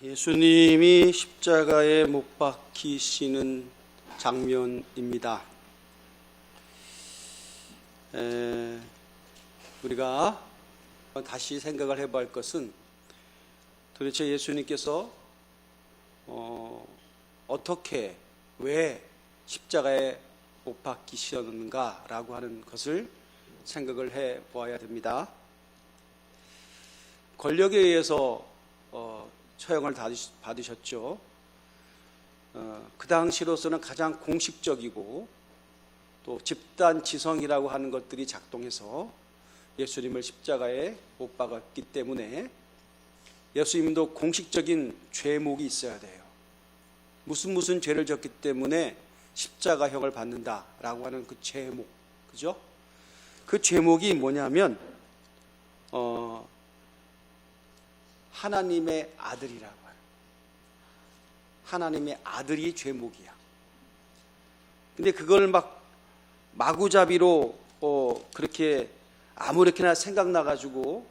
예수님이 십자가에 못 박히시는 장면입니다. 우리가 다시 생각을 해볼 것은 도대체 예수님께서 어떻게 왜 십자가에 못 박히셨는가라고 하는 것을 생각을 해 보아야 됩니다. 권력에 의해서 처형을 받으셨죠. 그 당시로서는 가장 공식적이고 또 집단지성이라고 하는 것들이 작동해서 예수님을 십자가에 못 박았기 때문에 예수님도 공식적인 죄목이 있어야 돼요. 무슨 죄를 졌기 때문에 십자가형을 받는다라고 하는 그 죄목, 그죠? 그 죄목이 뭐냐면 하나님의 아들이라고 해요. 하나님의 아들이 죄목이야. 근데 그걸 마구잡이로 그렇게 아무렇게나 생각나가지고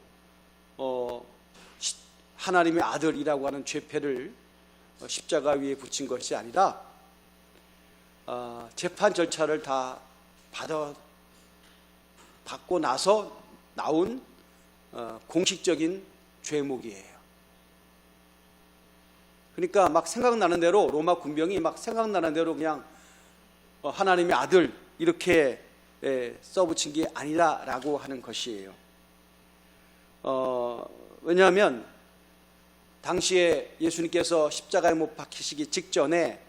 하나님의 아들이라고 하는 죄패를 십자가 위에 붙인 것이 아니라 재판 절차를 다 받고 나서 나온 공식적인 죄목이에요. 그러니까 막 생각나는 대로 로마 군병이 막 생각나는 대로 그냥 하나님의 아들 이렇게 써붙인 게 아니라라고 하는 것이에요. 왜냐하면 당시에 예수님께서 십자가에 못 박히시기 직전에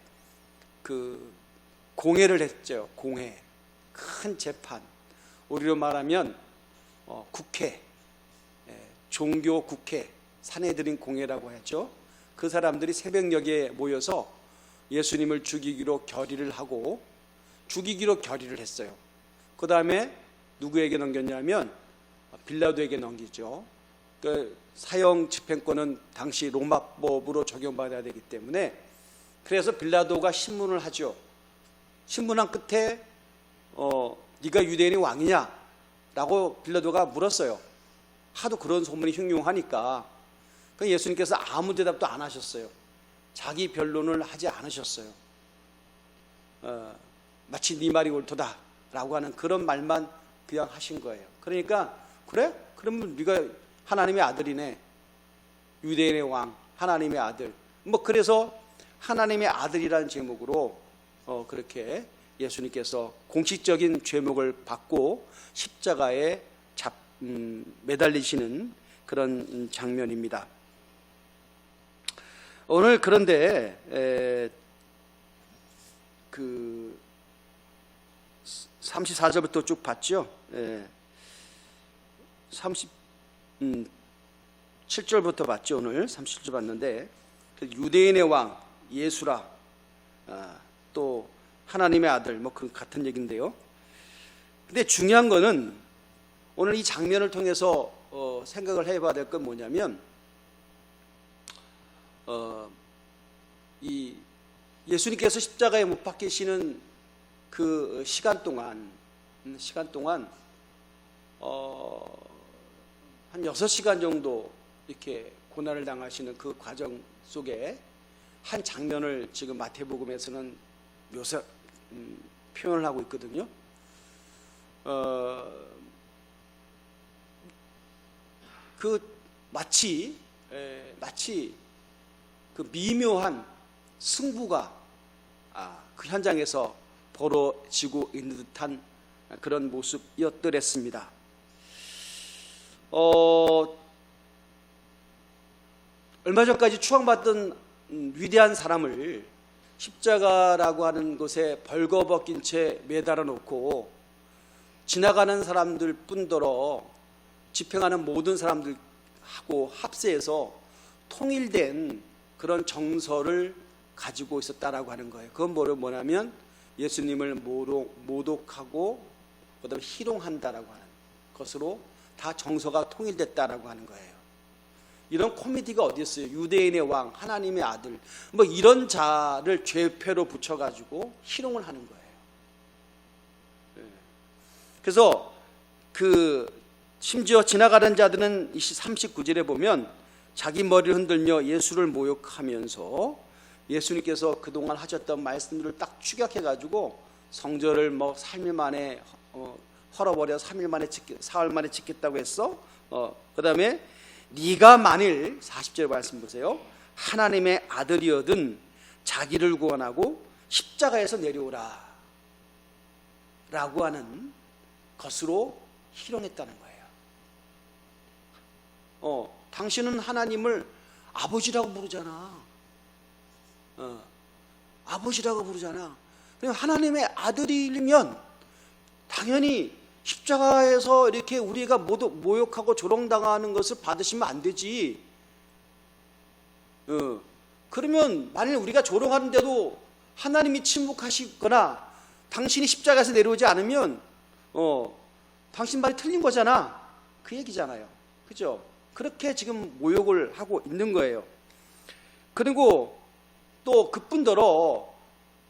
그 공회를 했죠. 공회, 큰 재판, 우리로 말하면 국회, 종교 국회, 산헤드린 공회라고 했죠. 그 사람들이 새벽녘에 모여서 예수님을 죽이기로 결의를 하고 죽이기로 결의를 했어요. 그 다음에 누구에게 넘겼냐면 빌라도에게 넘기죠. 그 사형 집행권은 당시 로마법으로 적용받아야 되기 때문에 그래서 빌라도가 신문을 하죠. 신문한 끝에 네가 유대인의 왕이냐? 라고 빌라도가 물었어요. 하도 그런 소문이 흉흉하니까 예수님께서 아무 대답도 안 하셨어요. 자기 변론을 하지 않으셨어요. 마치 네 말이 옳도다 라고 하는 그런 말만 그냥 하신 거예요. 그러니까 그래? 그러면 네가 하나님의 아들이네. 유대인의 왕, 하나님의 아들. 그래서 하나님의 아들이라는 제목으로 그렇게 예수님께서 공식적인 죄목을 받고 십자가에 매달리시는 그런 장면입니다. 오늘 그런데 그 34절부터 쭉 봤죠. 37절부터 봤죠. 오늘 37절 봤는데 유대인의 왕 예수라, 또 하나님의 아들 그 같은 얘기인데요. 근데 중요한 거는 오늘 이 장면을 통해서 생각을 해봐야 될 건 뭐냐면 이 예수님께서 십자가에 못 박히시는 그 시간 동안 한 6시간 정도 이렇게 고난을 당하시는 그 과정 속에 한 장면을 지금 마태복음에서는 표현을 하고 있거든요. 마치 그 미묘한 승부가 그 현장에서 벌어지고 있는 듯한 그런 모습이었더랬습니다. 얼마 전까지 추앙받던 위대한 사람을 십자가라고 하는 곳에 벌거벗긴 채 매달아 놓고 지나가는 사람들 뿐더러 집행하는 모든 사람들하고 합세해서 통일된 그런 정서를 가지고 있었다라고 하는 거예요. 그건 뭐냐면 예수님을 모독하고 그다음에 희롱한다라고 하는 것으로 다 정서가 통일됐다라고 하는 거예요. 이런 코미디가 어디 있어요? 유대인의 왕, 하나님의 아들, 이런 자를 죄패로 붙여가지고 희롱을 하는 거예요. 그래서 심지어 지나가는 자들은 39절에 보면 자기 머리를 흔들며 예수를 모욕하면서 예수님께서 그동안 하셨던 말씀들을 딱 축약해가지고 성전을 뭐 3일 만에 헐어버려 3일 만에 사흘 만에 짓겠다고 했어. 그 다음에 네가 만일 40절 말씀 보세요. 하나님의 아들이어든 자기를 구원하고 십자가에서 내려오라 라고 하는 것으로 희롱했다는 거예요. 당신은 하나님을 아버지라고 부르잖아. 아버지라고 부르잖아. 그럼 하나님의 아들이면 당연히 십자가에서 이렇게 우리가 모두 모욕하고 조롱당하는 것을 받으시면 안 되지. 그러면 만일 우리가 조롱하는데도 하나님이 침묵하시거나 당신이 십자가에서 내려오지 않으면 당신 말이 틀린 거잖아. 그 얘기잖아요. 그죠? 그렇게 지금 모욕을 하고 있는 거예요. 그리고 또 그뿐더러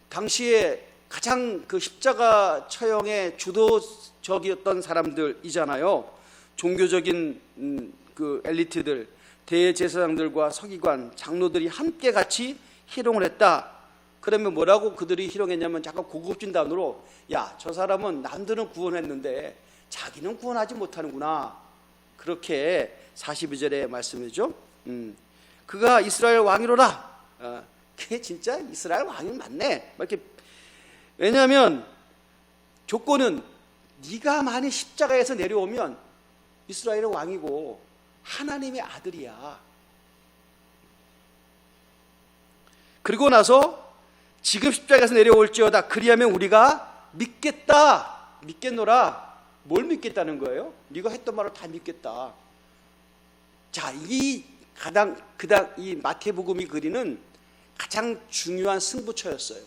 당시에 가장 그 십자가 처형의 주도적이었던 사람들이잖아요. 종교적인 그 엘리트들, 대제사장들과 서기관, 장로들이 함께 같이 희롱을 했다. 그러면 뭐라고 그들이 희롱했냐면 약간 고급진 단어로 야, 저 사람은 남들은 구원했는데 자기는 구원하지 못하는구나. 그렇게 42절에 말씀이죠. 그가 이스라엘 왕이로라. 그게 진짜 이스라엘 왕이 맞네. 이렇게. 왜냐하면 조건은 네가 만일 십자가에서 내려오면 이스라엘의 왕이고 하나님의 아들이야. 그리고 나서 지금 십자가에서 내려올지어다. 그리하면 우리가 믿겠노라. 뭘 믿겠다는 거예요? 네가 했던 말을 다 믿겠다. 자, 이 마태복음이 그리는 가장 중요한 승부처였어요.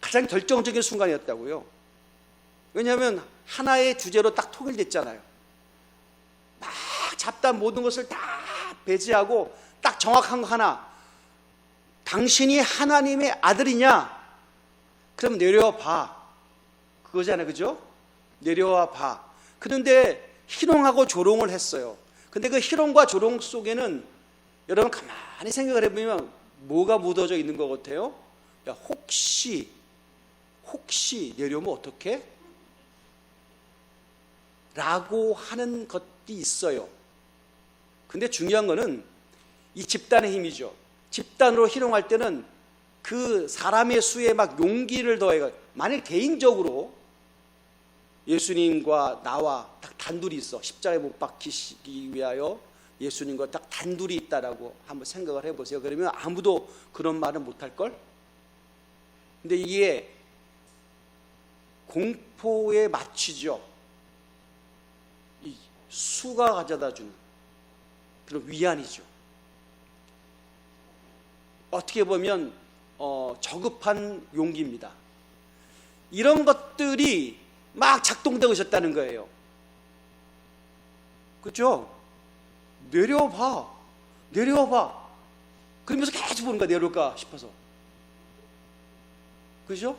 가장 결정적인 순간이었다고요. 왜냐하면 하나의 주제로 딱 통일됐잖아요. 막 잡다한 모든 것을 다 배제하고 딱 정확한 거 하나. 당신이 하나님의 아들이냐? 그럼 내려와 봐. 그거잖아요. 그죠? 내려와 봐. 그런데 희롱하고 조롱을 했어요. 근데 그 희롱과 조롱 속에는 여러분 가만히 생각을 해보면 뭐가 묻어져 있는 것 같아요? 야, 혹시 내려오면 어떡해? 라고 하는 것이 있어요. 근데 중요한 거는 이 집단의 힘이죠. 집단으로 희롱할 때는 그 사람의 수에 막 용기를 더해가. 만일 개인적으로 예수님과 나와 딱 단둘이 있어. 십자가에 못 박히시기 위하여 예수님과 딱 단둘이 있다라고 한번 생각을 해보세요. 그러면 아무도 그런 말은 못할걸? 근데 이게 공포에 맞추죠. 이 수가 가져다주는 그런 위안이죠. 어떻게 보면 저급한 용기입니다. 이런 것들이 막 작동되고 있었다는 거예요. 그렇죠? 내려와 봐. 그러면서 계속 보는 거야. 내려올까 싶어서. 그죠?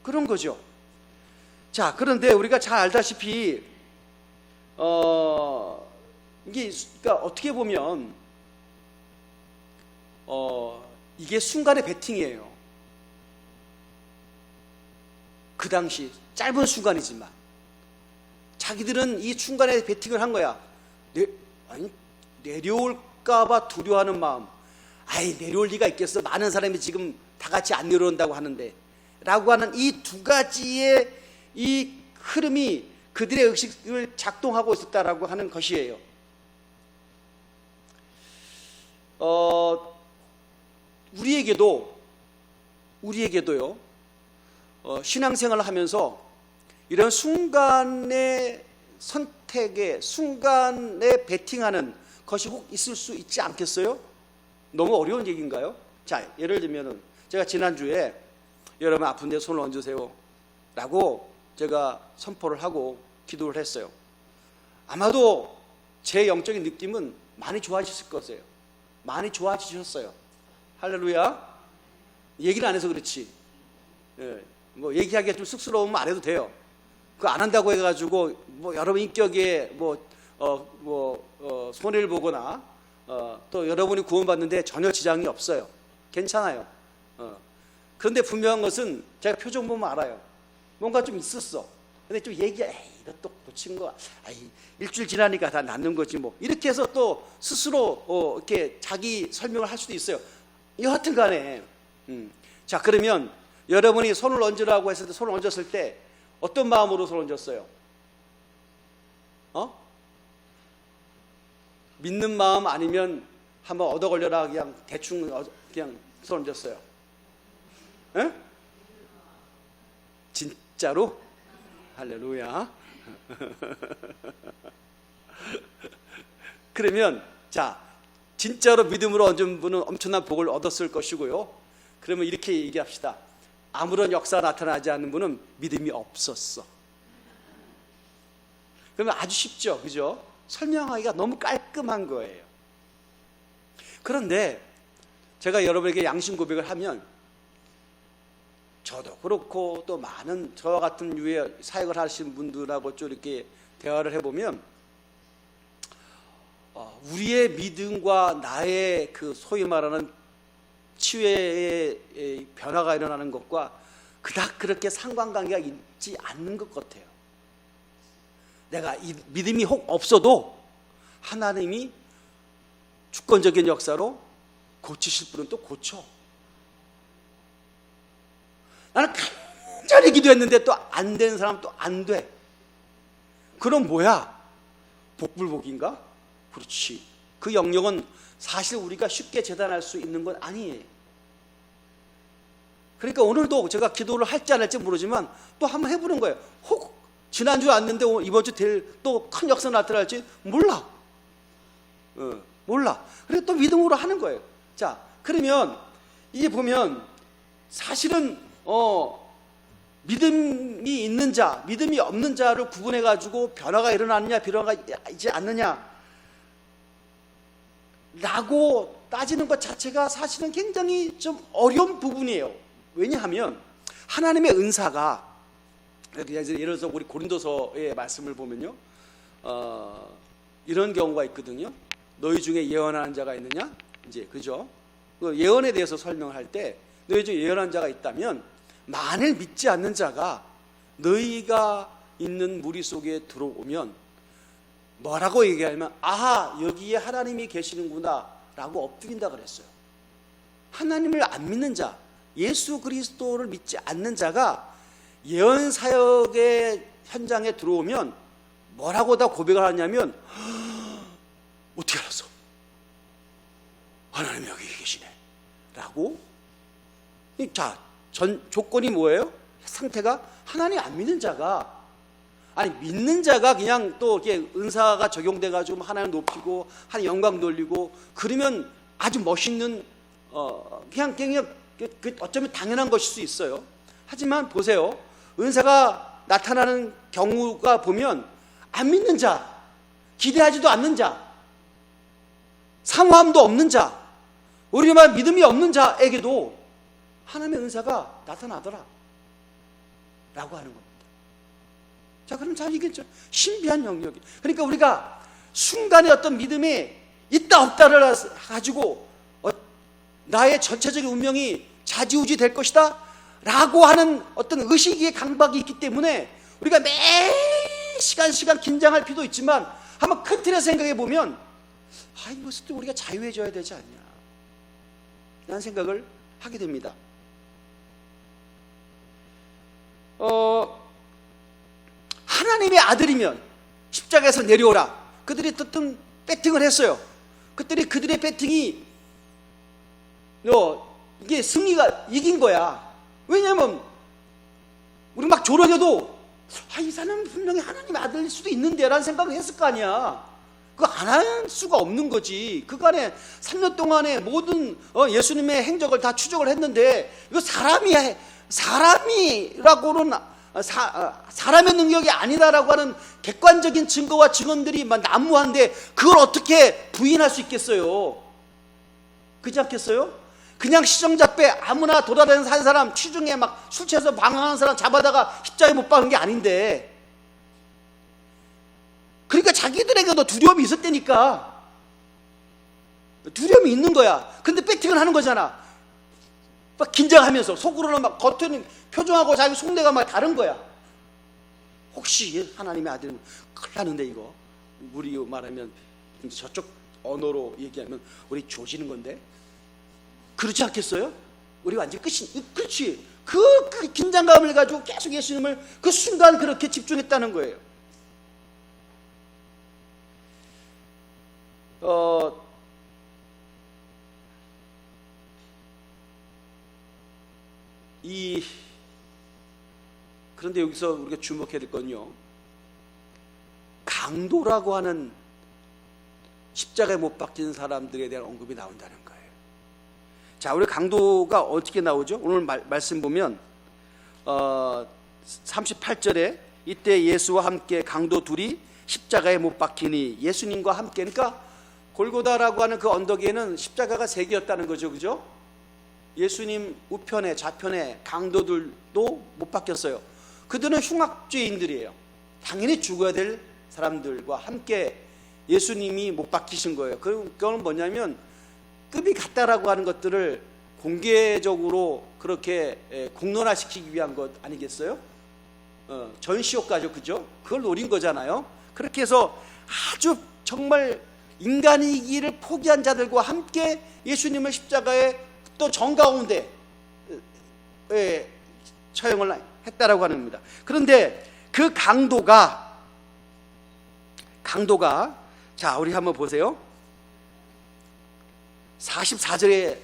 그런 거죠. 자, 그런데 우리가 잘 알다시피 이게 그러니까 어떻게 보면 이게 순간의 배팅이에요. 그 당시 짧은 순간이지만 자기들은 이 순간에 배팅을 한 거야. 내려올까봐 두려워하는 마음. 내려올 리가 있겠어. 많은 사람이 지금 다 같이 안 내려온다고 하는데 라고 하는 이 두 가지의 이 흐름이 그들의 의식을 작동하고 있었다라고 하는 것이에요. 우리에게도요, 신앙생활을 하면서 이런 순간의 선택에, 순간에 베팅하는 것이 혹 있을 수 있지 않겠어요? 너무 어려운 얘기인가요? 자, 예를 들면은 제가 지난주에 여러분 아픈데 손을 얹으세요 라고 제가 선포를 하고 기도를 했어요. 아마도 제 영적인 느낌은 많이 좋아지실 거예요. 많이 좋아지셨어요. 할렐루야. 얘기를 안 해서 그렇지. 뭐 얘기하기가 좀 쑥스러우면 안 해도 돼요. 그거 안 한다고 해가지고 뭐 여러분 인격에 뭐 손해를 보거나 또 여러분이 구원받는데 전혀 지장이 없어요. 괜찮아요. 그런데 분명한 것은 제가 표정 보면 알아요. 뭔가 좀 있었어. 근데 좀 에이, 이거 또 놓친 거, 일주일 지나니까 다 낫는 거지 뭐. 이렇게 해서 또 스스로 이렇게 자기 설명을 할 수도 있어요. 여하튼 간에. 자, 그러면 여러분이 손을 얹으라고 했을 때, 손을 얹었을 때 어떤 마음으로 손을 얹었어요? 믿는 마음 아니면 한번 얻어 걸려라 그냥 대충 그냥 손 얹었어요? 에? 진짜로? 할렐루야. 그러면 자, 진짜로 믿음으로 얹은 분은 엄청난 복을 얻었을 것이고요. 그러면 이렇게 얘기합시다. 아무런 역사가 나타나지 않는 분은 믿음이 없었어. 그러면 아주 쉽죠, 그죠? 설명하기가 너무 깔끔한 거예요. 그런데 제가 여러분에게 양심 고백을 하면, 저도 그렇고 또 많은 저와 같은 유의 사역을 하시는 분들하고 좀 이렇게 대화를 해보면, 우리의 믿음과 나의 그 소위 말하는 치유의 변화가 일어나는 것과 그닥 그렇게 상관관계가 있지 않는 것 같아요. 내가 이 믿음이 혹 없어도 하나님이 주권적인 역사로 고치실 분은 또 고쳐. 나는 간절히 기도했는데 또 안 된 사람 또 안 돼. 그럼 뭐야? 복불복인가? 그렇지. 그 영역은 사실 우리가 쉽게 재단할 수 있는 건 아니에요. 그러니까 오늘도 제가 기도를 할지 안 할지 모르지만 또 한번 해보는 거예요. 혹 지난주 왔는데 이번 주 또 큰 역사 나타날지 몰라. 몰라. 그래서 또 믿음으로 하는 거예요. 자, 그러면 이게 보면 사실은 믿음이 있는 자, 믿음이 없는 자를 구분해 가지고 변화가 일어나느냐, 변화가 있지 않느냐 라고 따지는 것 자체가 사실은 굉장히 좀 어려운 부분이에요. 왜냐하면 하나님의 은사가, 예를 들어서 우리 고린도서의 말씀을 보면요, 이런 경우가 있거든요. 너희 중에 예언하는 자가 있느냐? 이제 그죠? 그 예언에 대해서 설명을 할 때 너희 중에 예언하는 자가 있다면 만일 믿지 않는 자가 너희가 있는 무리 속에 들어오면 뭐라고 얘기하면, 아하, 여기에 하나님이 계시는구나 라고 엎드린다 그랬어요. 하나님을 안 믿는 자, 예수 그리스도를 믿지 않는 자가 예언 사역의 현장에 들어오면 뭐라고 다 고백을 하냐면, 어떻게 알았어? 하나님이 여기 계시네 라고. 자, 조건이 뭐예요? 상태가 하나님 안 믿는 자가, 아니 믿는 자가 그냥 또 이렇게 은사가 적용돼 가지고 하나님 높이고 하나님 영광 돌리고 그러면 아주 멋있는 그냥 어쩌면 당연한 것일 수 있어요. 하지만 보세요, 은사가 나타나는 경우가 보면 안 믿는 자, 기대하지도 않는 자, 사모함도 없는 자, 우리만 믿음이 없는 자에게도 하나님의 은사가 나타나더라 라고 하는 겁니다. 자, 그럼 잘 이게 신비한 영역이. 그러니까 우리가 순간에 어떤 믿음이 있다 없다를 가지고 나의 전체적인 운명이 좌지우지 될 것이다 라고 하는 어떤 의식의 강박이 있기 때문에 우리가 매 시간 긴장할 필요도 있지만 한번 큰 틀에서 생각해 보면, 이것을 또 우리가 자유해져야 되지 않냐 라는 생각을 하게 됩니다. 하나님의 아들이면 십자가에서 내려오라. 그들이 어떤 배팅을 했어요. 그들의 배팅이 이게 승리가 이긴 거야. 왜냐하면 우리 막 조롱해도 이 사람은 분명히 하나님의 아들일 수도 있는데 라는 생각을 했을 거 아니야. 그거 안 할 수가 없는 거지. 그간에 3년 동안에 모든 예수님의 행적을 다 추적을 했는데 이거 사람이라고는 사람의 능력이 아니다라고 하는 객관적인 증거와 증언들이 막 난무한데 그걸 어떻게 부인할 수 있겠어요? 그렇지 않겠어요? 그냥 시정잡배 아무나 돌아다니는 한 사람, 취중에 막 술 취해서 방황하는 사람 잡아다가 십자가에 못 박은 게 아닌데, 그러니까 자기들에게도 두려움이 있었다니까. 두려움이 있는 거야. 근데 배팅을 하는 거잖아. 막 긴장하면서 속으로는 막 겉으로는 표정하고 자기 속내가 막 다른 거야. 혹시 하나님의 아들이면 큰일 나는데 이거 우리 말하면 저쪽 언어로 얘기하면 우리 조지는 건데 그렇지 않겠어요? 우리 완전 끝이 그렇지. 그 긴장감을 가지고 계속 예수님을 그 순간 그렇게 집중했다는 거예요. 그런데 여기서 우리가 주목해야 될 건요, 강도라고 하는 십자가에 못 박힌 사람들에 대한 언급이 나온다는 거예요. 자, 우리 강도가 어떻게 나오죠? 오늘 말씀 보면 38절에 이때 예수와 함께 강도 둘이 십자가에 못 박히니 예수님과 함께, 그러니까 골고다라고 하는 그 언덕에는 십자가가 3개였다는 거죠. 그죠? 예수님 우편에 좌편에 강도들도 못 박혔어요. 그들은 흉악죄인들이에요. 당연히 죽어야 될 사람들과 함께 예수님이 못 박히신 거예요. 그건 뭐냐면 급이 같다라고 하는 것들을 공개적으로 그렇게 공론화시키기 위한 것 아니겠어요? 전시효과죠. 그죠? 그걸 노린 거잖아요. 그렇게 해서 아주 정말 인간이기를 포기한 자들과 함께 예수님을 십자가에 또 정가운데 처형을 했다라고 하는 겁니다. 그런데 그 강도가 자, 우리 한번 보세요. 44절에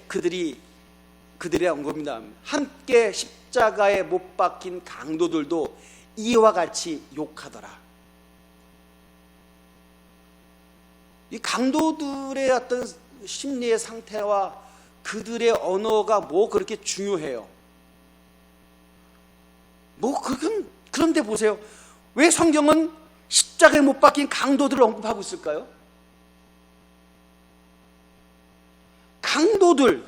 그들의 언급입니다. 함께 십자가에 못 박힌 강도들도 이와 같이 욕하더라. 이 강도들의 어떤 심리의 상태와 그들의 언어가 뭐 그렇게 중요해요? 그런데 보세요. 왜 성경은 십자가에 못 박힌 강도들을 언급하고 있을까요? 강도들,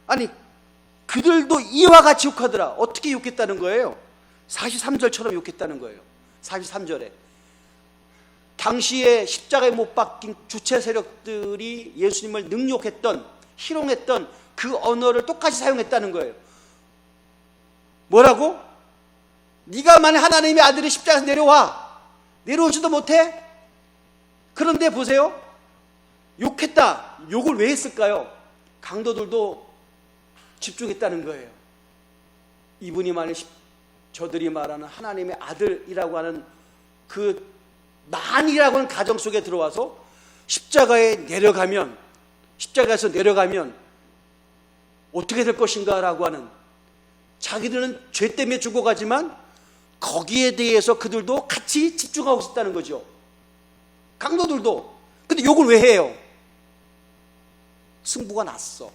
아니 그들도 이와 같이 욕하더라. 어떻게 욕했다는 거예요? 43절처럼 욕했다는 거예요. 43절에 당시에 십자가에 못 박힌 주체 세력들이 예수님을 능욕했던, 희롱했던 그 언어를 똑같이 사용했다는 거예요. 뭐라고? 네가 만약 하나님의 아들이 십자가에서 내려오지도 못해? 그런데 보세요, 욕했다. 욕을 왜 했을까요? 강도들도 집중했다는 거예요. 이분이 만약 저들이 말하는 하나님의 아들이라고 하는 그 만이라고 하는 가정 속에 들어와서 십자가에서 내려가면 어떻게 될 것인가 라고 하는, 자기들은 죄 때문에 죽어가지만 거기에 대해서 그들도 같이 집중하고 있었다는 거죠. 강도들도. 근데 욕을 왜 해요? 승부가 났어.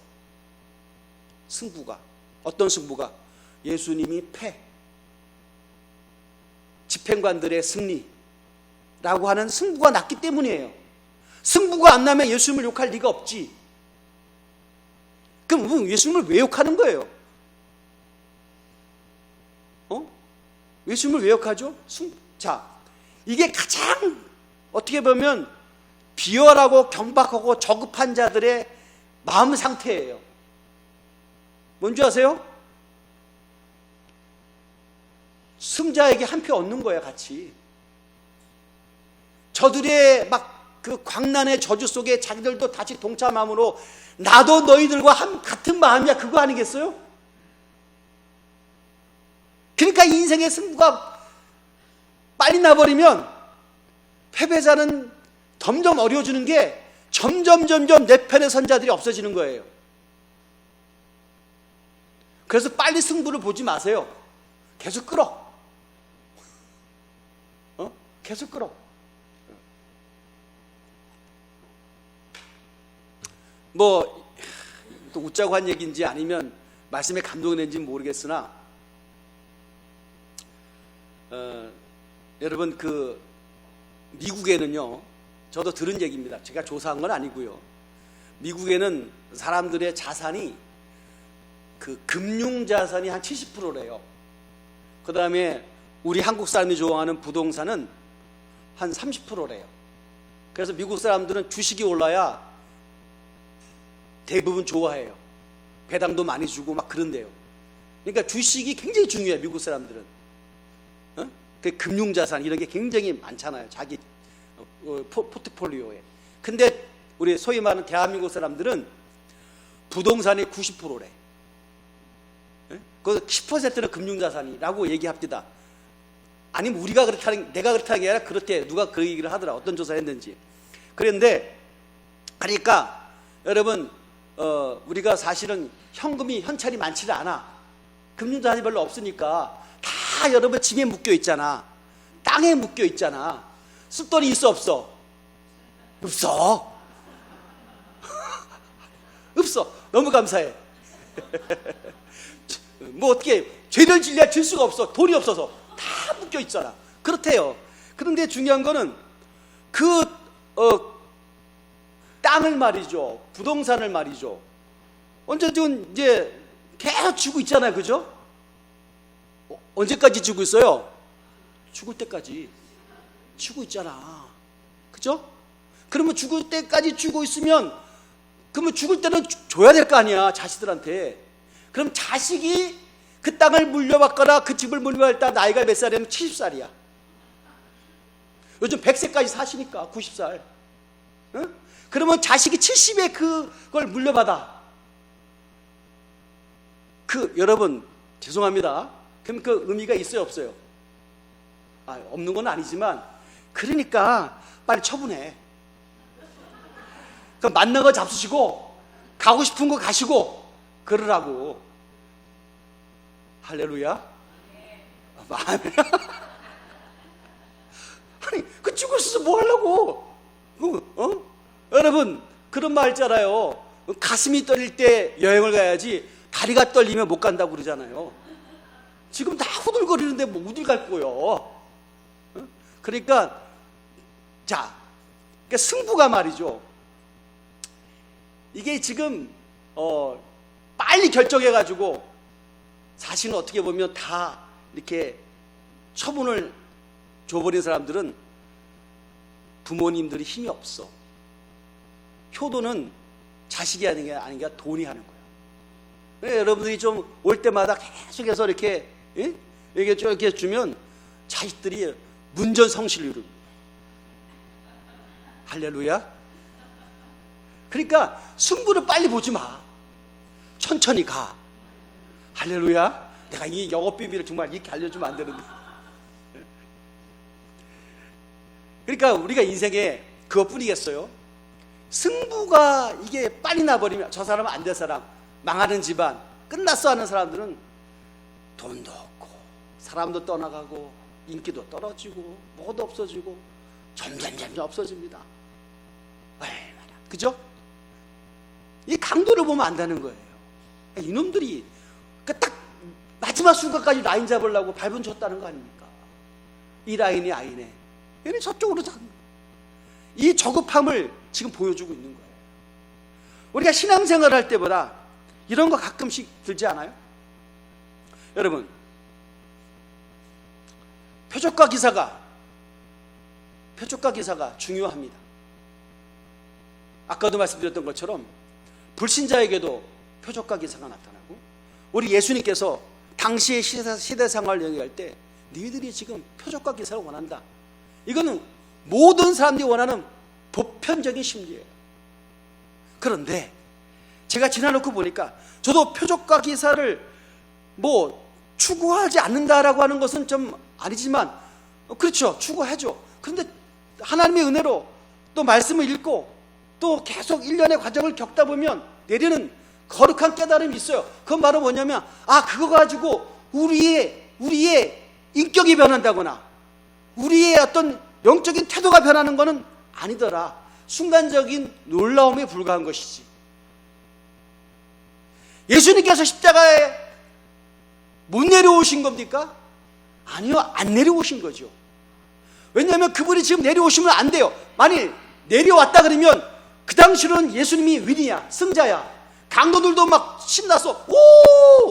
승부가. 어떤 승부가? 예수님이 패, 집행관들의 승리라고 하는 승부가 났기 때문이에요. 승부가 안 나면 예수님을 욕할 리가 없지. 그럼 예수님을 왜 욕하는 거예요? 예수님을 왜 욕하죠? 자, 이게 가장 어떻게 보면 비열하고 경박하고 저급한 자들의 마음 상태예요. 뭔지 아세요? 승자에게 한 표 얻는 거야, 같이. 저들의 막 그 광란의 저주 속에 자기들도 다시 동참함으로 나도 너희들과 같은 마음이야, 그거 아니겠어요? 그러니까 인생의 승부가 빨리 나버리면 패배자는 점점 어려워지는 게 점점 내 편의 선자들이 없어지는 거예요. 그래서 빨리 승부를 보지 마세요. 계속 끌어. 계속 끌어. 뭐 또 웃자고 한 얘기인지 아니면 말씀에 감동이 된지 모르겠으나 여러분, 그 미국에는요, 저도 들은 얘기입니다. 제가 조사한 건 아니고요. 미국에는 사람들의 자산이, 그 금융 자산이 한 70%래요. 그 다음에 우리 한국 사람이 좋아하는 부동산은 한 30%래요. 그래서 미국 사람들은 주식이 올라야 대부분 좋아해요. 배당도 많이 주고 막 그런데요. 그러니까 주식이 굉장히 중요해요. 미국 사람들은. 그 금융자산 이런 게 굉장히 많잖아요. 자기 포트폴리오에. 근데 우리 소위 말하는 대한민국 사람들은 부동산이 90%래. 그 10%는 금융자산이라고 얘기합니다. 아니면 우리가 그렇다는, 내가 그렇다는 게 아니라 그렇대. 누가 그 얘기를 하더라. 어떤 조사를 했는지. 그런데 그러니까 여러분 우리가 사실은 현찰이 많지는 않아. 금융자산이 별로 없으니까 다 여러분 집에 묶여 있잖아. 땅에 묶여 있잖아. 쓸 돈이 있어 없어? 없어. 없어. 너무 감사해. 뭐 어떻게 죄를 질려야 질 수가 없어. 돈이 없어서 다 묶여 있잖아. 그렇대요. 그런데 중요한 거는 그 땅을 말이죠. 부동산을 말이죠. 언제든 이제 계속 주고 있잖아요. 그죠? 언제까지 주고 있어요? 죽을 때까지 주고 있잖아. 그죠? 그러면 죽을 때까지 주고 있으면 그러면 죽을 때는 줘야 될 거 아니야. 자식들한테. 그럼 자식이 그 땅을 물려받거나 그 집을 물려받을 때 나이가 몇 살이면 70살이야. 요즘 100세까지 사시니까 90살. 응? 그러면 자식이 70에 그걸 물려받아. 여러분 죄송합니다. 그럼 그 의미가 있어요 없어요? 없는 건 아니지만 그러니까 빨리 처분해. 그럼 맞는 거 잡수시고 가고 싶은 거 가시고 그러라고. 할렐루야. 아니 그 죽을 수 뭐 하려고? 여러분 그런 말 있잖아요. 가슴이 떨릴 때 여행을 가야지 다리가 떨리면 못 간다고 그러잖아요. 지금 다 후들거리는데 뭐 어딜 갈 거요? 그러니까 그러니까 승부가 말이죠. 이게 지금 빨리 결정해가지고 사실은 어떻게 보면 다 이렇게 처분을 줘버린 사람들은 부모님들이 힘이 없어. 효도는 자식이 하는 게 아니라 돈이 하는 거야. 네, 여러분들이 좀 올 때마다 계속해서 이렇게 이렇게 주면 자식들이 문전성시를 이룹니다. 할렐루야. 그러니까 승부를 빨리 보지 마. 천천히 가. 할렐루야. 내가 이 영업 비밀을 정말 이렇게 알려주면 안 되는데. 그러니까 우리가 인생에 그것뿐이겠어요. 승부가 이게 빨리 나버리면 저 사람은 안 될 사람, 망하는 집안, 끝났어 하는 사람들은 돈도 없고 사람도 떠나가고 인기도 떨어지고 뭐도 없어지고 점점 없어집니다. 얼마나 그죠? 이 강도를 보면 안다는 거예요. 이놈들이 딱 마지막 순간까지 라인 잡으려고 밟은 줬다는 거 아닙니까? 이 라인이 아니네. 얘는 저쪽으로 이 저급함을 지금 보여주고 있는 거예요. 우리가 신앙생활을 할 때보다 이런 거 가끔씩 들지 않아요? 여러분 표적과 기사가 중요합니다. 아까도 말씀드렸던 것처럼 불신자에게도 표적과 기사가 나타나고 우리 예수님께서 당시의 시대 상황을 얘기할 때 너희들이 지금 표적과 기사를 원한다. 이거는 모든 사람들이 원하는 보편적인 심리예요. 그런데 제가 지나놓고 보니까 저도 표적과 기사를 뭐 추구하지 않는다라고 하는 것은 좀 아니지만 그렇죠. 추구하죠. 그런데 하나님의 은혜로 또 말씀을 읽고 또 계속 일련의 과정을 겪다 보면 내리는 거룩한 깨달음이 있어요. 그건 바로 뭐냐면 그거 가지고 우리의 인격이 변한다거나 우리의 어떤 영적인 태도가 변하는 것은 아니더라. 순간적인 놀라움에 불과한 것이지. 예수님께서 십자가에 못 내려오신 겁니까? 아니요, 안 내려오신 거죠. 왜냐하면 그분이 지금 내려오시면 안 돼요. 만일 내려왔다 그러면 그 당시로는 예수님이 윈이야, 승자야. 강도들도 막 신나서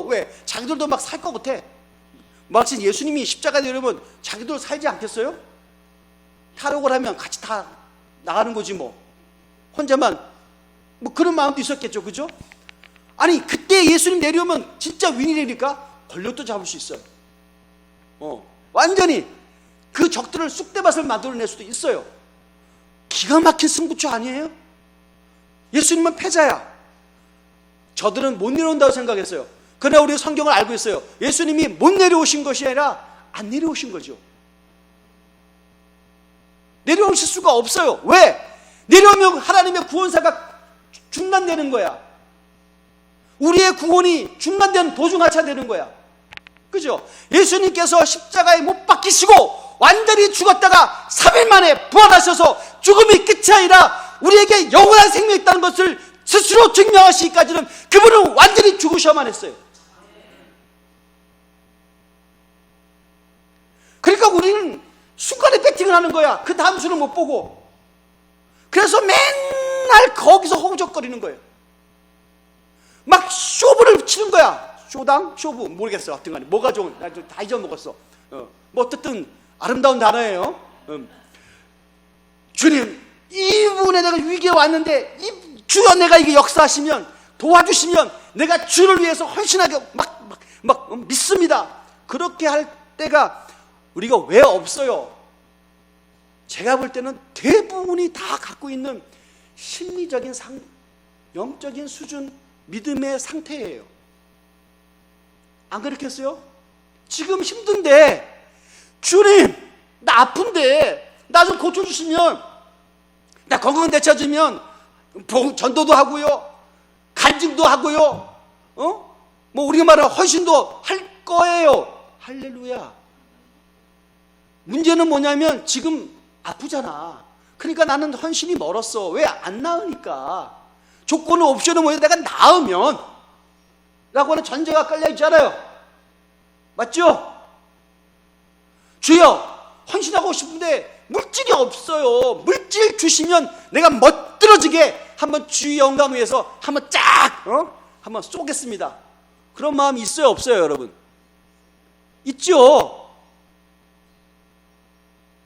왜? 자기들도 막 살 것 같아. 마치 예수님이 십자가에 내려오면 자기들 살지 않겠어요? 탈옥을 하면 같이 다 나가는 거지 뭐. 혼자만 뭐 그런 마음도 있었겠죠. 그죠? 아니 그때 예수님 내려오면 진짜 윈이라니까 권력도 잡을 수 있어요. 완전히 그 적들을 쑥대밭을 만들어낼 수도 있어요. 기가 막힌 승부처 아니에요? 예수님은 패자야. 저들은 못 내려온다고 생각했어요. 그러나 우리 성경을 알고 있어요. 예수님이 못 내려오신 것이 아니라 안 내려오신 거죠. 내려오실 수가 없어요. 왜? 내려오면 하나님의 구원사가 중단되는 거야. 우리의 구원이 중단되는 도중하차 되는 거야. 그죠? 예수님께서 십자가에 못 박히시고 완전히 죽었다가 3일 만에 부활하셔서 죽음이 끝이 아니라 우리에게 영원한 생명이 있다는 것을 스스로 증명하시기까지는 그분은 완전히 죽으셔야만 했어요. 그러니까 우리는 순간에 배팅을 하는 거야. 그 다음 수는 못 보고. 그래서 맨날 거기서 허우적거리는 거예요. 막 쇼부를 치는 거야. 쇼당? 쇼부? 모르겠어. 하여튼 간에 뭐가 좋은, 다 잊어먹었어. 뭐 어쨌든 아름다운 단어예요. 주님, 이분에 내가 위기에 왔는데 주여 내가 이게 역사하시면 도와주시면 내가 주를 위해서 헌신하게 막 믿습니다. 그렇게 할 때가 우리가 왜 없어요? 제가 볼 때는 대부분이 다 갖고 있는 심리적인 영적인 수준 믿음의 상태예요. 안 그렇겠어요? 지금 힘든데 주님 나 아픈데 나 좀 고쳐주시면, 나 건강 되찾으면 전도도 하고요, 간증도 하고요, 뭐 우리가 말하는 헌신도 할 거예요. 할렐루야. 문제는 뭐냐면 지금 아프잖아. 그러니까 나는 헌신이 멀었어. 왜? 안 나으니까. 조건은 옵션은 뭐예요? 내가 나으면 라고 하는 전제가 깔려 있잖아요. 맞죠? 주여 헌신하고 싶은데 물질이 없어요. 물질 주시면 내가 멋들어지게 한번 주의 영광 위해서 한번 쫙 한번 쏘겠습니다. 그런 마음이 있어요 없어요 여러분? 있죠.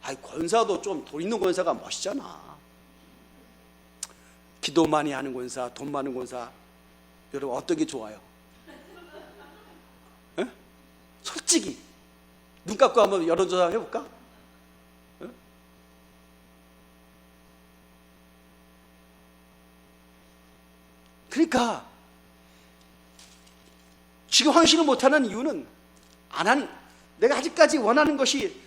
아이, 권사도 좀 돈 있는 권사가 멋있잖아. 기도 많이 하는 권사, 돈 많은 권사, 여러분 어떤 게 좋아요? 에? 솔직히 눈 감고 한번 여론조사 해볼까? 에? 그러니까 지금 헌신을 못하는 이유는 내가 아직까지 원하는 것이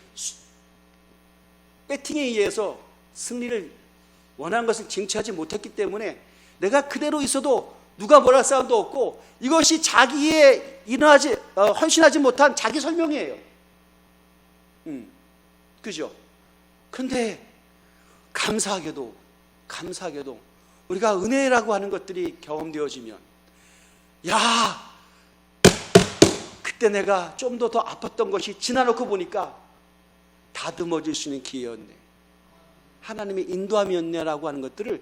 배팅에 의해서 승리를 원하는 것을 쟁취하지 못했기 때문에 내가 그대로 있어도 누가 뭐라 할 사람도 없고, 이것이 자기의 헌신하지 못한 자기 설명이에요. 그죠? 근데 감사하게도 우리가 은혜라고 하는 것들이 경험되어지면, 야, 그때 내가 좀 더 아팠던 것이 지나놓고 보니까 다듬어질 수 있는 기회였네, 하나님의 인도함이었네라고 하는 것들을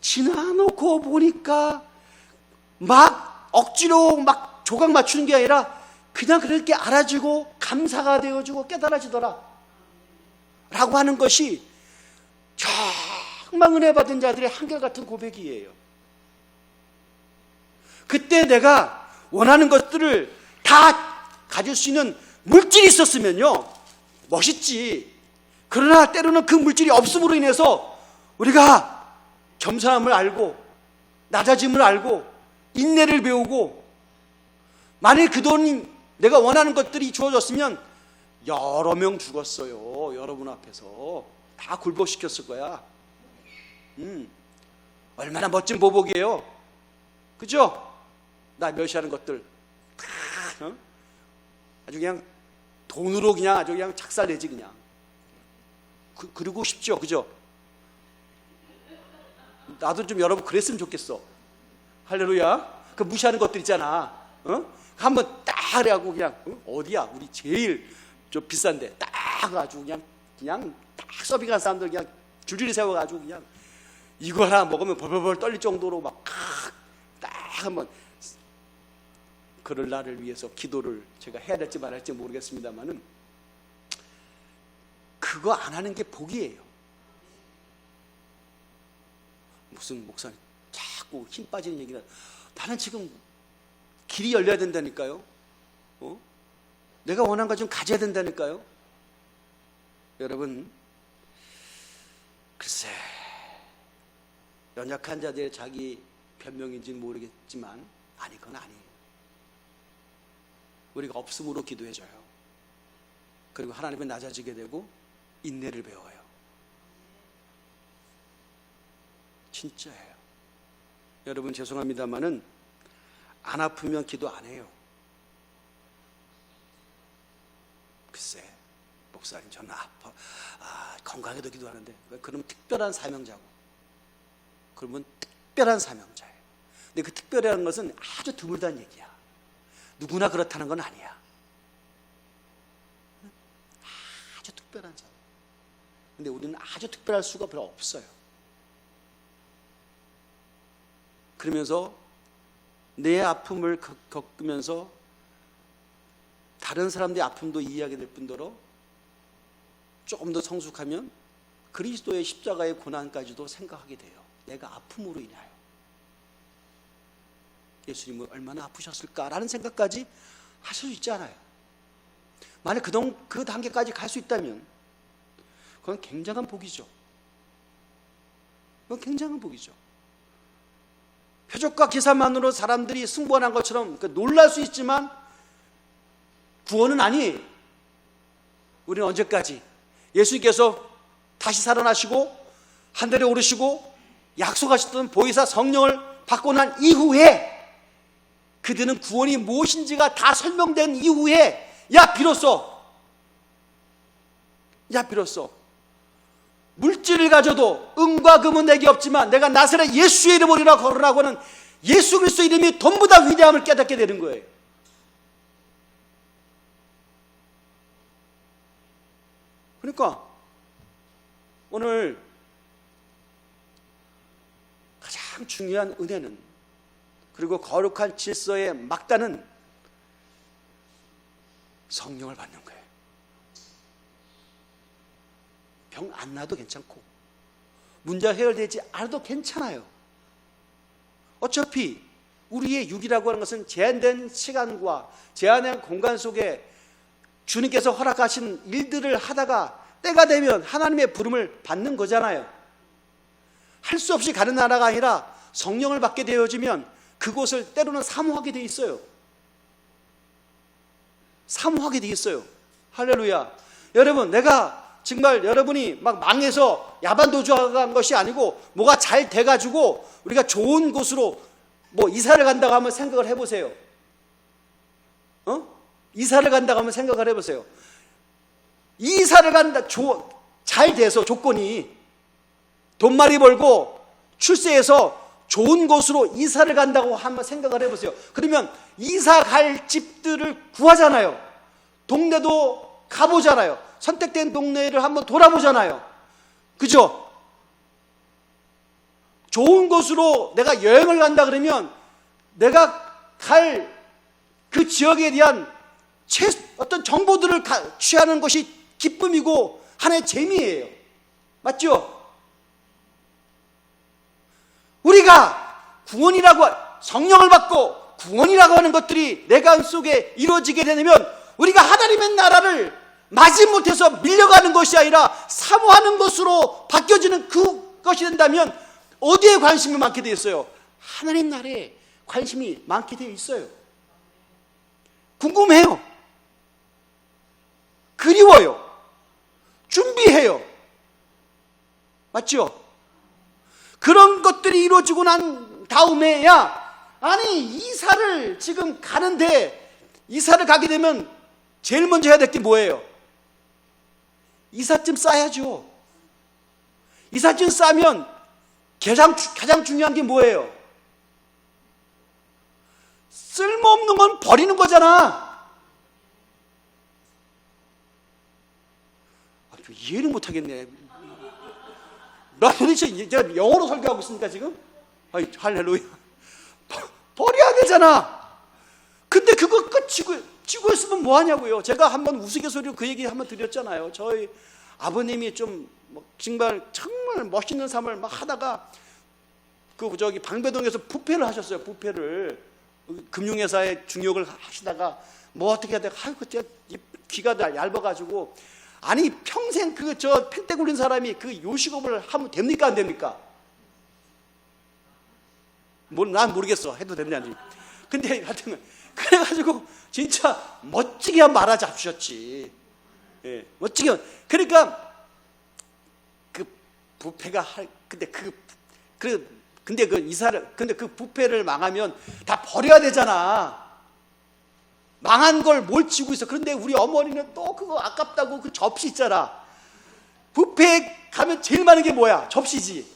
지나놓고 보니까 막 억지로 막 조각 맞추는 게 아니라 그냥 그렇게 알아지고 감사가 되어지고 깨달아지더라 라고 하는 것이 정말 은혜 받은 자들의 한결같은 고백이에요. 그때 내가 원하는 것들을 다 가질 수 있는 물질이 있었으면요 멋있지. 그러나 때로는 그 물질이 없음으로 인해서 우리가 겸손함을 알고 낮아짐을 알고 인내를 배우고, 만일 그 돈이 내가 원하는 것들이 주어졌으면 여러 명 죽었어요. 여러분 앞에서 다 굴복시켰을 거야. 얼마나 멋진 보복이에요. 그죠? 나 멸시하는 것들 아주 그냥 돈으로 그냥 아주 그냥 작살내지 그냥. 그러고 싶죠. 그죠? 나도 좀 여러분 그랬으면 좋겠어. 할렐루야. 그 무시하는 것들 있잖아. 한번 딱 그래갖고 그냥 어디야 우리 제일 좀 비싼데 딱 아주 그냥 딱 서빙한 사람들 그냥 줄줄이 세워가지고 그냥 이거 하나 먹으면 벌벌벌 떨릴 정도로 막 딱 한번, 그럴 날을 위해서 기도를 제가 해야 될지 말할지 모르겠습니다만은 그거 안 하는 게 복이에요. 무슨 목사님 자꾸 힘 빠지는 얘기를. 나는 지금 길이 열려야 된다니까요. 내가 원하는 거 좀 가져야 된다니까요. 여러분, 글쎄, 연약한 자들의 자기 변명인지는 모르겠지만 그건 아니에요. 우리가 없음으로 기도해줘요. 그리고 하나님은 낮아지게 되고 인내를 배워요. 진짜예요. 여러분, 죄송합니다만은 안 아프면 기도 안 해요. 글쎄, 목사님 저는 아파, 건강해도 기도하는데. 그러면 특별한 사명자고, 그러면 특별한 사명자예요. 근데 그 특별이라는 것은 아주 드물다는 얘기야. 누구나 그렇다는 건 아니야. 아주 특별한 사람. 근데 우리는 아주 특별할 수가 별로 없어요. 그러면서 내 아픔을 겪으면서 다른 사람들의 아픔도 이해하게 될 뿐더러 조금 더 성숙하면 그리스도의 십자가의 고난까지도 생각하게 돼요. 내가 아픔으로 인하여 예수님은 얼마나 아프셨을까라는 생각까지 하실 수 있지 않아요? 만약 그 단계까지 갈 수 있다면 그건 굉장한 복이죠. 그건 굉장한 복이죠. 표적과 기사만으로 사람들이 승부한 것처럼 놀랄 수 있지만 구원은 아니에요. 우리는 언제까지 예수님께서 다시 살아나시고 하늘에 오르시고 약속하셨던 보혜사 성령을 받고 난 이후에, 그들은 구원이 무엇인지가 다 설명된 이후에 비로소 물질을 가져도 은과 금은 내게 없지만 내가 나사렛 예수의 이름으로 걸으라고 하는 예수 그리스도 이름이 전부다 위대함을 깨닫게 되는 거예요. 그러니까 오늘 가장 중요한 은혜는, 그리고 거룩한 질서의 막다는 성령을 받는 거예요. 병 안 나도 괜찮고 문제가 해결되지 않아도 괜찮아요. 어차피 우리의 육이라고 하는 것은 제한된 시간과 제한된 공간 속에 주님께서 허락하신 일들을 하다가 때가 되면 하나님의 부름을 받는 거잖아요. 할 수 없이 가는 나라가 아니라 성령을 받게 되어지면 그곳을 때로는 사모하게 돼 있어요. 사모하게 돼 있어요. 할렐루야. 여러분, 내가 정말 여러분이 막 망해서 야반도주한 것이 아니고 뭐가 잘 돼가지고 우리가 좋은 곳으로 이사를 간다고 하면 생각을 해보세요. 이사를 간다고 하면 생각을 해보세요. 이사를 간다, 잘 돼서 조건이 돈 많이 벌고 출세해서 좋은 곳으로 이사를 간다고 한번 생각을 해보세요. 그러면 이사 갈 집들을 구하잖아요. 동네도 가보잖아요. 선택된 동네를 한번 돌아보잖아요. 그죠? 좋은 곳으로 내가 여행을 간다 그러면 내가 갈 그 지역에 대한 어떤 정보들을 취하는 것이 기쁨이고 하나의 재미예요. 맞죠? 우리가 구원이라고, 성령을 받고 구원이라고 하는 것들이 내 가슴 속에 이루어지게 되면 우리가 하나님의 나라를 마지못해서 밀려가는 것이 아니라 사모하는 것으로 바뀌어지는 그것이 된다면 어디에 관심이 많게 되어 있어요? 하나님 나라에 관심이 많게 되어 있어요. 궁금해요. 그리워요. 준비해요. 맞죠? 그런 것들이 이루어지고 난 다음에야, 이사를 지금 가는데, 이사를 가게 되면 제일 먼저 해야 될 게 뭐예요? 이삿짐 싸야죠. 이삿짐 싸면 가장 중요한 게 뭐예요? 쓸모없는 건 버리는 거잖아. 이해를 못하겠네. 나 도대체 제가 영어로 설교하고 있으니까 지금? 할렐루야. 버려야 되잖아. 근데 그거 쥐고 있으면 뭐 하냐고요. 제가 한번 우스갯소리로 그 얘기 한번 드렸잖아요. 저희 아버님이 좀 정말 멋있는 삶을 막 하다가 저기 방배동에서 부패를 하셨어요. 부패를 금융회사에 중역을 하시다가 뭐 어떻게 해야 돼? 아이고 귀가 얇아가지고 아니 평생 펜대 굴린 사람이 그 요식업을 하면 됩니까 안 됩니까? 난 모르겠어. 해도 되느냐지. 근데 하여튼 그래가지고 진짜 멋지게 말아 잡수셨지. 예, 멋지게. 그러니까 그 부패가 근데 그 부패를 망하면 다 버려야 되잖아. 망한 걸 뭘 치고 있어. 그런데 우리 어머니는 또 그거 아깝다고 그 접시 있잖아. 뷔페에 가면 제일 많은 게 뭐야? 접시지.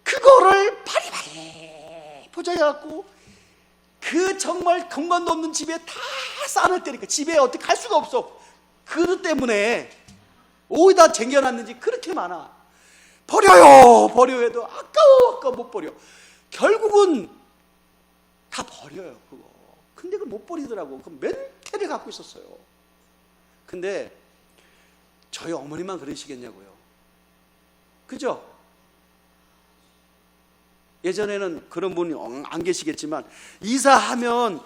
그거를 바리바리 포장해갖고 그 정말 건관도 없는 집에 다 쌓아놓을 때니까 집에 어떻게 갈 수가 없어. 그것 때문에 어디다 쟁여놨는지 그렇게 많아. 버려 해도 아까워 못 버려. 결국은 다 버려요 그거. 근데 그걸 못 버리더라고. 그 멘탈을 갖고 있었어요. 근데 저희 어머니만 그러시겠냐고요. 그죠? 예전에는 그런 분이 안 계시겠지만 이사하면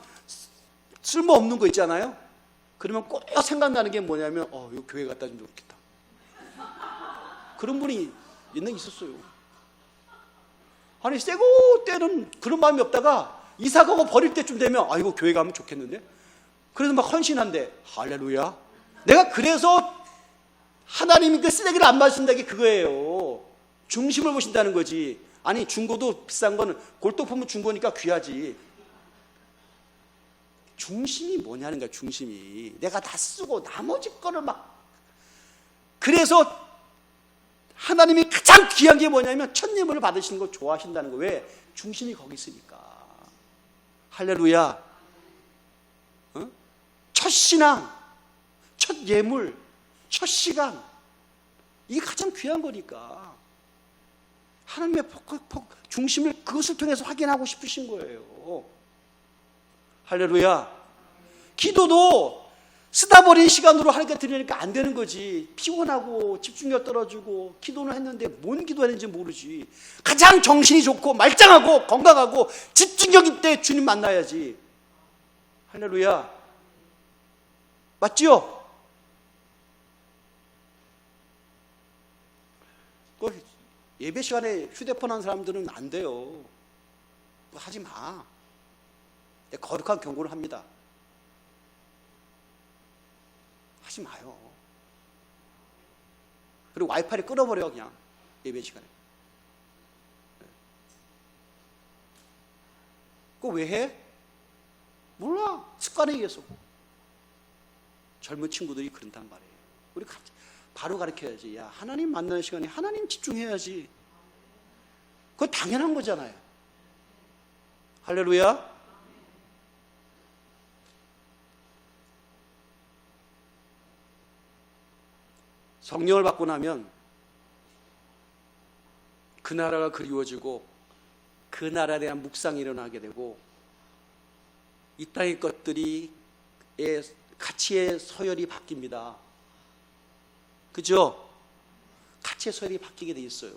쓸모없는 거 있잖아요. 그러면 꼭 생각나는 게 뭐냐면 이거 교회 갖다 주면 좋겠다. 그런 분이 있었어요. 아니 새고 때는 그런 마음이 없다가 이사 가고 버릴 때쯤 되면 이거 교회 가면 좋겠는데? 그래서 막 헌신한대. 할렐루야. 내가 그래서 하나님이 그 쓰레기를 안 마신다는 게 그거예요. 중심을 보신다는 거지. 아니 중고도 비싼 거는 골동품은 중고니까 귀하지. 중심이 뭐냐는 거야. 중심이 내가 다 쓰고 나머지 거를 막. 그래서 하나님이 가장 귀한 게 뭐냐면 첫 예물을 받으시는 걸 좋아하신다는 거. 왜? 중심이 거기 있으니까. 할렐루야. 첫 신앙, 첫 예물, 첫 시간, 이게 가장 귀한 거니까 하나님의 중심을 그것을 통해서 확인하고 싶으신 거예요. 할렐루야. 기도도 쓰다 버린 시간으로 하나님께 드리니까 안 되는 거지. 피곤하고 집중력 떨어지고 기도는 했는데 뭔 기도했는지 모르지. 가장 정신이 좋고 말짱하고 건강하고 집중력 있을 때 주님 만나야지. 할렐루야. 맞지요? 예배 시간에 휴대폰 하는 사람들은 안 돼요. 하지 마. 거룩한 경고를 합니다. 하지 마요. 그리고 와이파이를 끊어버려 그냥 예배 시간에. 그거 왜 해? 몰라. 습관에 의해서. 젊은 친구들이 그런단 말이에요. 우리 바로 가르쳐야지. 야, 하나님 만나는 시간에 하나님 집중해야지. 그거 당연한 거잖아요. 할렐루야. 성령을 받고 나면 그 나라가 그리워지고 그 나라에 대한 묵상이 일어나게 되고 이 땅의 것들이 가치의 서열이 바뀝니다. 그죠? 가치의 서열이 바뀌게 돼 있어요.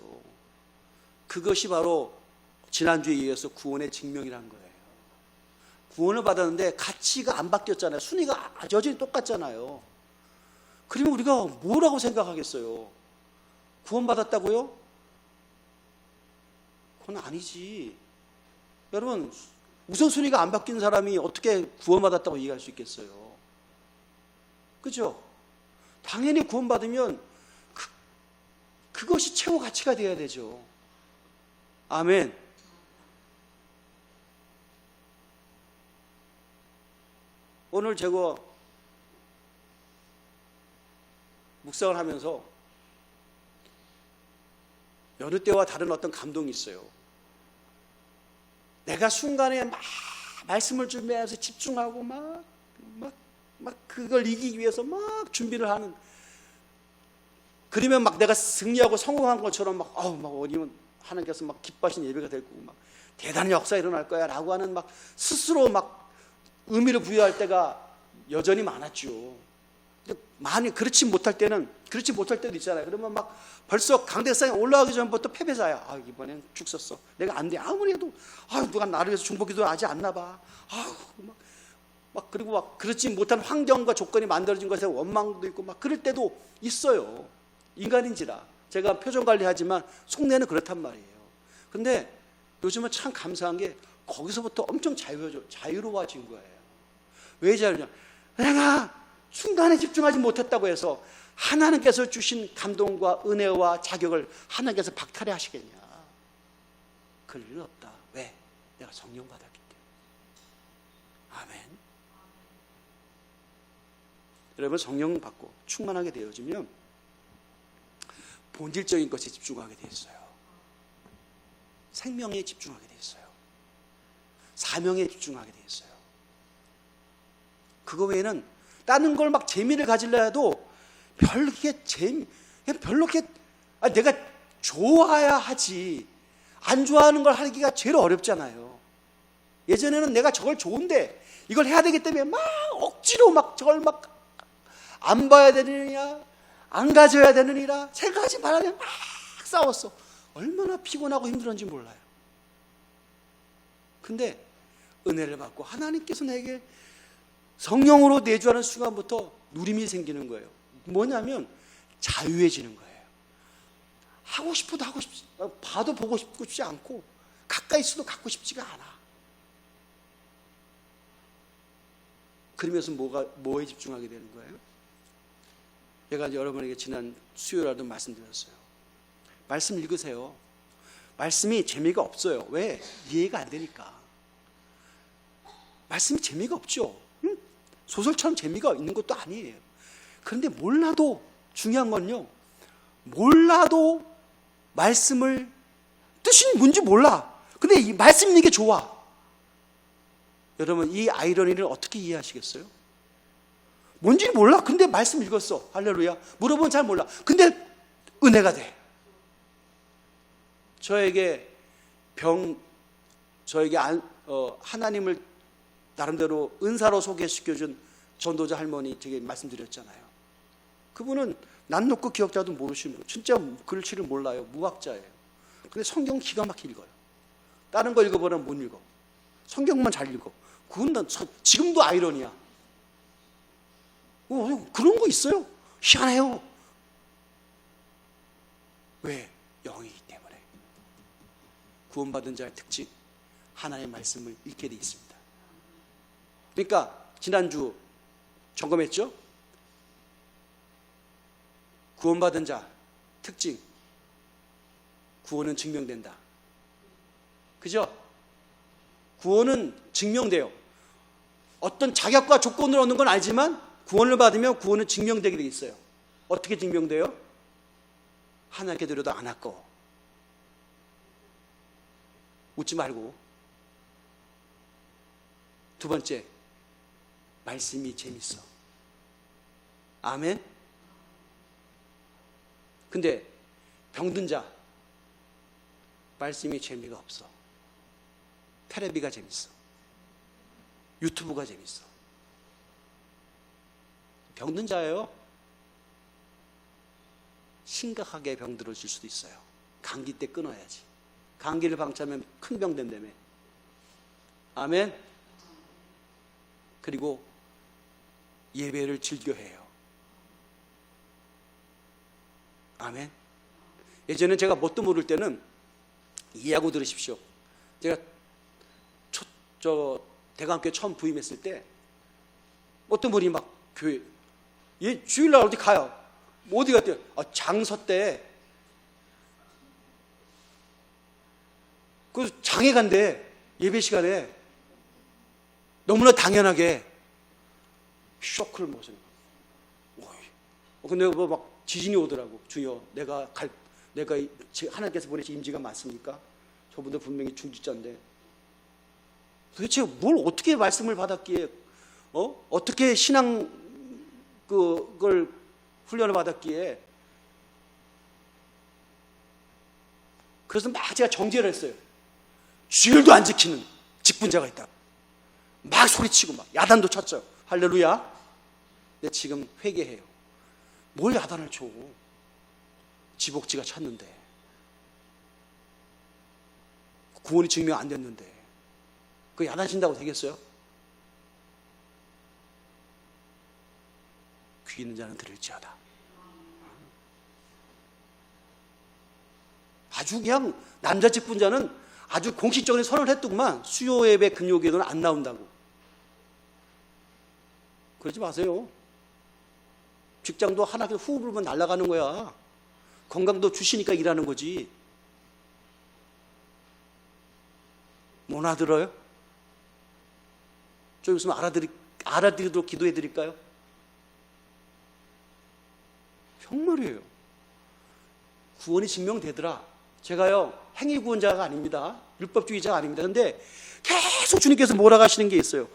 그것이 바로 지난주에 이어서 구원의 증명이라는 거예요. 구원을 받았는데 가치가 안 바뀌었잖아요. 순위가 여전히 똑같잖아요. 그러면 우리가 뭐라고 생각하겠어요? 구원받았다고요? 그건 아니지. 여러분, 우선순위가 안 바뀐 사람이 어떻게 구원받았다고 얘기할 수 있겠어요? 그죠? 당연히 구원받으면 그것이 최고 가치가 되어야 되죠. 아멘. 오늘 제가 묵상을 하면서 여느 때와 다른 어떤 감동이 있어요. 내가 순간에 막 말씀을 준비해서 집중하고 막 그걸 이기기 위해서 막 준비를 하는, 그러면 막 내가 승리하고 성공한 것처럼 막 어디면 하나님께서 막 기뻐하신 예배가 될 거고 막 대단한 역사가 일어날 거야 라고 하는 막 스스로 막 의미를 부여할 때가 여전히 많았죠. 많이 그렇지 못할 때도 있잖아요. 그러면 막 벌써 강대상에 올라가기 전부터 패배자야. 아, 이번엔 죽 썼어. 내가 안 돼. 아무리 해도 누가 나를 위해서 중보기도 하지 않나 봐. 그리고 막 그렇지 못한 환경과 조건이 만들어진 것에 원망도 있고 막 그럴 때도 있어요. 인간인지라. 제가 표정 관리하지만 속내는 그렇단 말이에요. 근데 요즘은 참 감사한 게 거기서부터 엄청 자유로워진 거예요. 왜 자유냐? 내가 순간에 집중하지 못했다고 해서 하나님께서 주신 감동과 은혜와 자격을 하나님께서 박탈해 하시겠냐? 그럴 일 없다. 왜? 내가 성령 받았기 때문에. 아멘. 여러분, 성령 받고 충만하게 되어지면 본질적인 것에 집중하게 돼 있어요. 생명에 집중하게 돼 있어요. 사명에 집중하게 돼 있어요. 그거 외에는 다른 걸 막 재미를 가지려 해도 별로 이렇게 내가 좋아야 하지. 안 좋아하는 걸 하기가 제일 어렵잖아요. 예전에는 내가 저걸 좋은데 이걸 해야 되기 때문에 막 억지로 막 저걸 막 안 봐야 되느냐, 안 가져야 되느니라, 세 가지 바라면 막 싸웠어. 얼마나 피곤하고 힘들었는지 몰라요. 근데 은혜를 받고 하나님께서 내게 성령으로 내주하는 순간부터 누림이 생기는 거예요. 뭐냐면 자유해지는 거예요. 하고 싶어도 봐도 보고 싶지 않고 가까이 있어도 갖고 싶지가 않아. 그러면서 뭐에 집중하게 되는 거예요? 제가 여러분에게 지난 수요일에도 말씀드렸어요. 말씀 읽으세요. 말씀이 재미가 없어요. 왜? 이해가 안 되니까. 말씀이 재미가 없죠. 소설처럼 재미가 있는 것도 아니에요. 그런데 몰라도 중요한 건요, 몰라도 말씀을 뜻이 뭔지 몰라. 근데 이 말씀 있는 게 좋아. 여러분, 이 아이러니를 어떻게 이해하시겠어요? 뭔지 몰라. 근데 말씀 읽었어. 할렐루야. 물어보면 잘 몰라. 근데 은혜가 돼. 저에게 하나님을 나름대로 은사로 소개시켜준 전도자 할머니 제게 말씀드렸잖아요. 그분은 난 놓고 기억자도 모르시는 분, 진짜 글씨를 몰라요. 무학자예요. 근데 성경 기가 막히게 읽어요. 다른 거 읽어보면 못 읽어. 성경만 잘 읽어. 그건 지금도 아이러니야. 그런 거 있어요. 희한해요. 왜? 영이기 때문에. 구원받은 자의 특징, 하나님의 말씀을 읽게 돼 있습니다. 그러니까 지난주 점검했죠? 구원받은 자 특징, 구원은 증명된다. 그죠? 구원은 증명돼요. 어떤 자격과 조건을 얻는 건 알지만 구원을 받으면 구원은 증명되게 돼 있어요. 어떻게 증명돼요? 하나님께 드려도 안 아까워. 웃지 말고. 두 번째, 말씀이 재밌어. 아멘. 근데 병든 자, 말씀이 재미가 없어. 테레비가 재밌어. 유튜브가 재밌어. 병든 자예요. 심각하게 병들어질 수도 있어요. 감기 때 끊어야지. 감기를 방치하면 큰 병 된다며. 아멘. 그리고 예배를 즐겨해요. 아멘. 예전에 제가 뭣도 모를 때는 이해하고 들으십시오. 제가 대강교회 처음 부임했을 때 어떤 분이 막 교회 주일날 어디 가요? 어디 갔대요? 장서 때 그 장에 간대. 예배 시간에 너무나 당연하게 쇼크를 먹었어요. 근데 막 지진이 오더라고. 주여, 내가 하나님께서 보내신 임지가 맞습니까? 저분들 분명히 중직자인데 도대체 뭘 어떻게 말씀을 받았기에, 어떻게 신앙 그걸 훈련을 받았기에. 그래서 막 제가 정죄를 했어요. 주일도 안 지키는 직분자가 있다. 막 소리치고 막 야단도 쳤죠. 할렐루야. 내 지금 회개해요. 뭘 야단을 쳐? 지복지가 찼는데, 구원이 증명 안 됐는데 그 야단 친다고 되겠어요? 귀 있는 자는 들을지어다. 아주 그냥 남자직분자는 아주 공식적인 선언을 했더구만. 수요 예배 금요 기도는 안 나온다고. 그러지 마세요. 직장도 하나 후 불면 날아가는 거야. 건강도 주시니까 일하는 거지. 못 알아들어요? 좀 있으면 알아들이도록 기도해 드릴까요? 정말이에요. 구원이 증명되더라. 제가요, 행위구원자가 아닙니다. 율법주의자가 아닙니다. 그런데 계속 주님께서 뭐라고 하시는 게 있어요.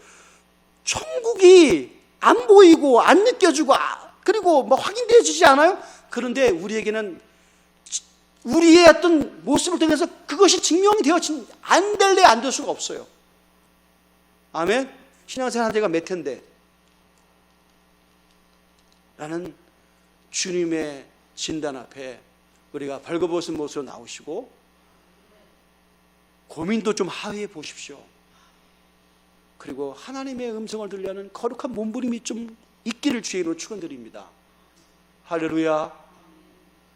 천국이 안 보이고 안 느껴지고 그리고 뭐 확인되어지지 않아요? 그런데 우리에게는 우리의 어떤 모습을 통해서 그것이 증명이 되어진 안 될래 안 될 수가 없어요. 아멘. 신앙생활 한 지가 몇 해인데 라는 주님의 진단 앞에 우리가 벌거벗은 모습으로 나오시고 고민도 좀 하회해 보십시오. 그리고 하나님의 음성을 들려는 거룩한 몸부림이 좀 있기를 주의 이름으로 축원드립니다. 할렐루야.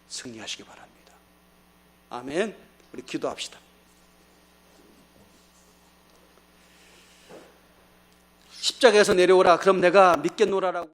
승리하시기 바랍니다. 아멘. 우리 기도합시다. 십자가에서 내려오라. 그럼 내가 믿겠노라라고.